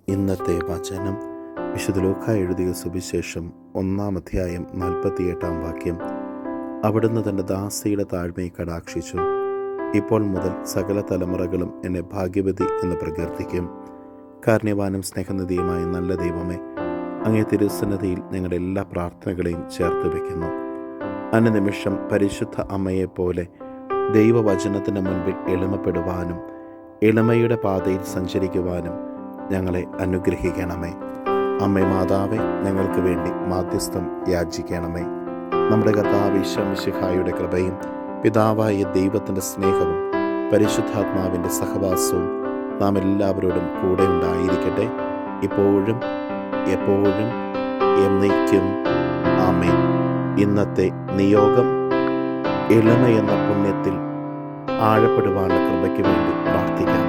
ഇന്നത്തെ വചനം വിശുദ്ധ ലൂക്കാ എഴുതിയ സുവിശേഷം 1-ാം അധ്യായം 48-ാം വാക്യം. അവിടുന്ന് തൻ്റെ ദാസിയുടെ താഴ്മയെ കടാക്ഷിച്ചു. ഇപ്പോൾ മുതൽ സകല തലമുറകളും എന്നെ ഭാഗ്യവതി എന്ന് പ്രകീർത്തിക്കും. കാരുണ്യവാനും സ്നേഹനിധിയുമായ നല്ല ദൈവമേ, അങ്ങേ തിരുസന്നിധിയിൽ ഞങ്ങളുടെ എല്ലാ പ്രാർത്ഥനകളെയും ചേർത്ത് വയ്ക്കുന്നു. അനുനിമിഷം പരിശുദ്ധ അമ്മയെപ്പോലെ ദൈവവചനത്തിന് മുൻപിൽ എളിമപ്പെടുവാനും എളിമയുടെ പാതയിൽ സഞ്ചരിക്കുവാനും ഞങ്ങളെ അനുഗ്രഹിക്കണമേ. അമ്മേ മാതാവേ, ഞങ്ങൾക്ക് വേണ്ടി മാധ്യസ്ഥം യാചിക്കണമേ. നമ്മുടെ കർത്താവ് ഈശോ മിശിഹായുടെ കൃപയും പിതാവായ ദൈവത്തിൻ്റെ സ്നേഹവും പരിശുദ്ധാത്മാവിൻ്റെ സഹവാസവും നാം എല്ലാവരോടും കൂടെ ഉണ്ടായിരിക്കട്ടെ, ഇപ്പോഴും എപ്പോഴും എന്നേക്കും. ആമേൻ. ഇന്നത്തെ നിയോഗം, എളിമ എന്ന പുണ്യത്തിൽ ആഴപ്പെടുവാനുള്ള കൃപയ്ക്ക് വേണ്ടി പ്രാർത്ഥിക്കാം.